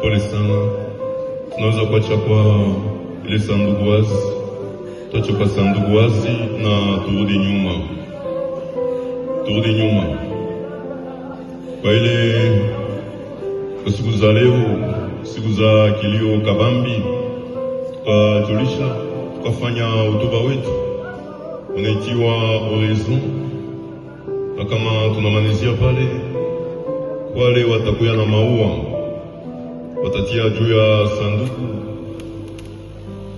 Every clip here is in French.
Pole sana, tunaweza kuacha kwa ile sanduku wazi, tuache kwa sanduku wazi na turudi nyuma, kwa ile kwa siku za leo, siku za kilio kabambi, tukajulisha, tukafanya hotuba wetu unaitiwa Horizon, na kama tunamalizia pale, wale watakuya na maua watatia juu ya sanduku.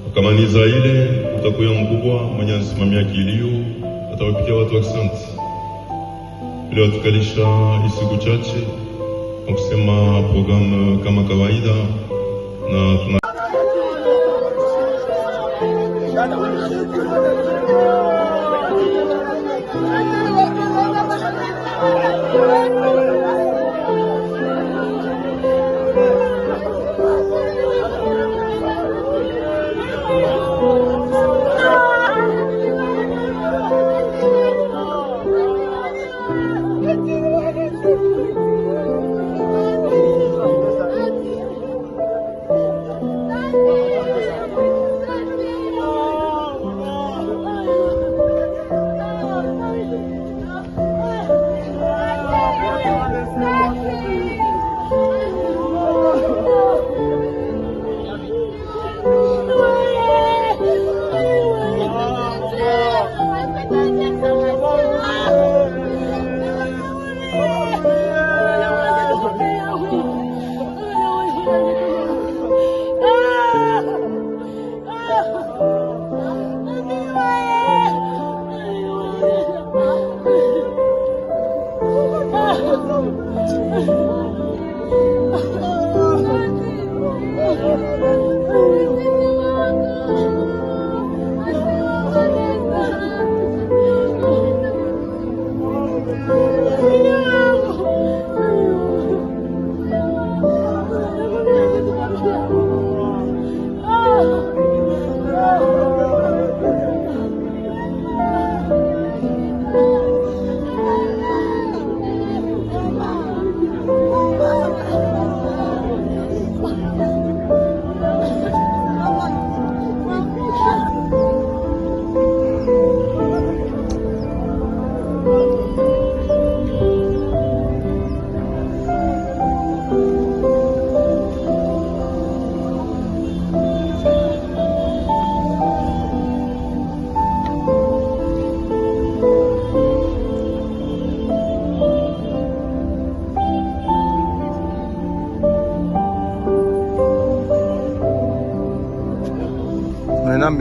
Wakamaliza ile, utakuya mkubwa mwenye anasimamia kilio atawapikia watu asante. Leo tukalisha isiku chache na kusema programu kama kawaida, na tuna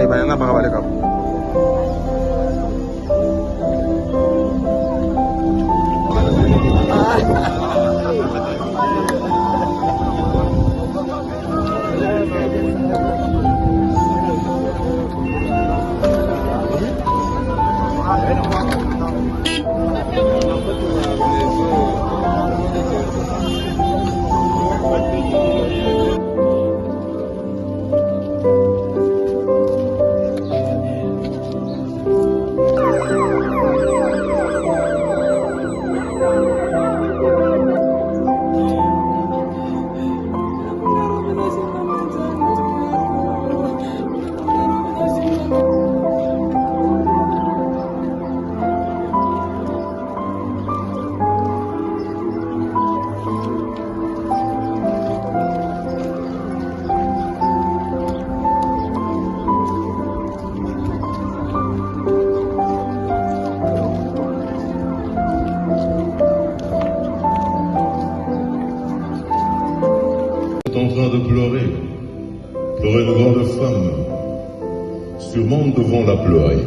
banana baka bale kapo. En train de pleurer une grande femme, sûrement devant la pleurer.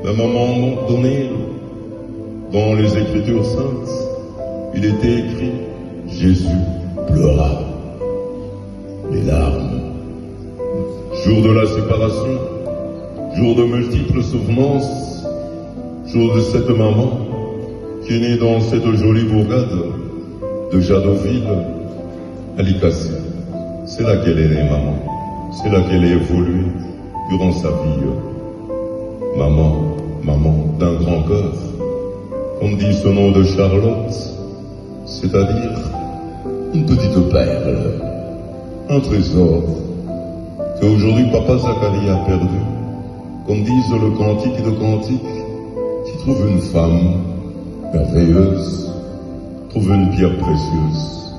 Mais à un moment donné, dans les Écritures saintes, il était écrit Jésus pleura. Les larmes jour de la séparation, jour de multiples souvenances, jour de cette maman qui est née dans cette jolie bourgade de Jadoville, à Licassie. C'est là qu'elle est née, maman. C'est là qu'elle a évolué durant sa vie. Maman, maman d'un grand cœur. On dit ce nom de Charlotte, c'est-à-dire une petite perle, un trésor qu'aujourd'hui Papa Zacharie a perdu. Comme disent le cantique de cantique, qui trouve une femme merveilleuse, trouve une pierre précieuse.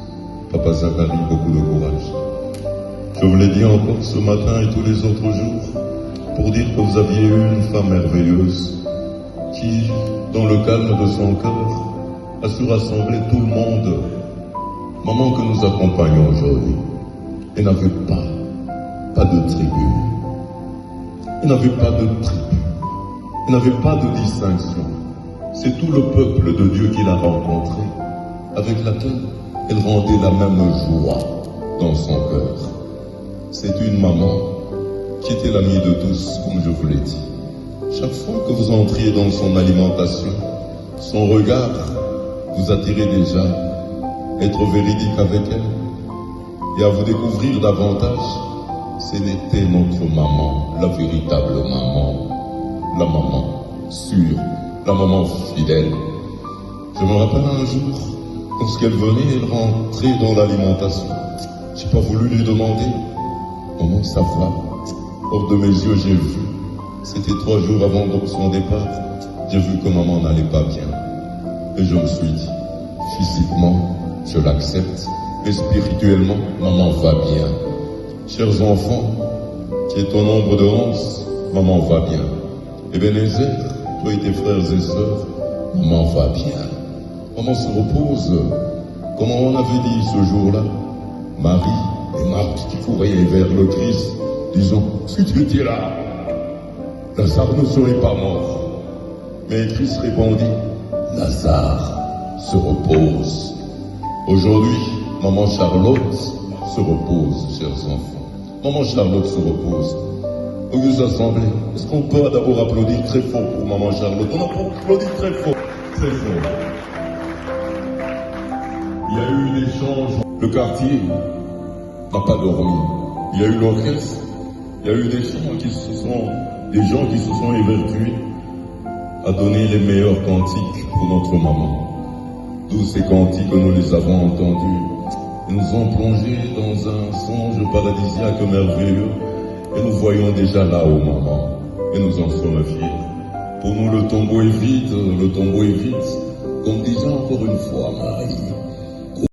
Papa Zacharie, beaucoup de courage. Je vous l'ai dit encore ce matin et tous les autres jours, pour dire que vous aviez eu une femme merveilleuse qui, dans le calme de son cœur, a su rassembler tout le monde. Maman que nous accompagnons aujourd'hui, elle n'avait pas de tribu. Elle n'avait pas de tribu. Elle n'avait pas de distinction. C'est tout le peuple de Dieu qui l'a rencontrée, avec laquelle elle rendait la même joie dans son cœur. C'est une maman qui était l'amie de tous, comme je vous l'ai dit. Chaque fois que vous entriez dans son alimentation, son regard vous attirait déjà à être véridique avec elle et à vous découvrir davantage. C'était notre maman, la véritable maman, la maman sûre, la maman fidèle. Je me rappelle un jour, lorsqu'elle venait, elle rentrait dans l'alimentation. J'ai pas voulu lui demander comment ça va. Hors de mes yeux, j'ai vu. C'était 3 jours avant son départ. J'ai vu que maman n'allait pas bien. Et je me suis dit, physiquement, je l'accepte. Mais spirituellement, maman va bien. Chers enfants, qui est au nombre de 11, maman va bien. Ebenezer, toi et tes frères et sœurs, maman va bien. Maman se repose. Comme on avait dit ce jour-là, Marie et Marthe qui couraient vers le Christ, disant, si tu étais là, Lazare ne serait pas mort. Mais Christ répondit, Lazare se repose. Aujourd'hui, maman Charlotte se repose, chers enfants. Maman Charlotte se repose. Auguste Assemblée, est-ce qu'on peut d'abord applaudir très fort pour maman Charlotte? On applaudit très fort, très fort. Il y a eu un échange. Le quartier n'a pas dormi. Il y a eu l'orchestre. Il y a eu des gens qui se sont évertués à donner les meilleurs cantiques pour notre maman. Tous ces cantiques, nous les avons entendus et nous ont plongés dans un songe paradisiaque merveilleux. Et nous voyons déjà là-haut maman. Et nous en sommes fiers. Pour nous, le tombeau est vide, le tombeau est vide. Comme disait encore une fois Marie.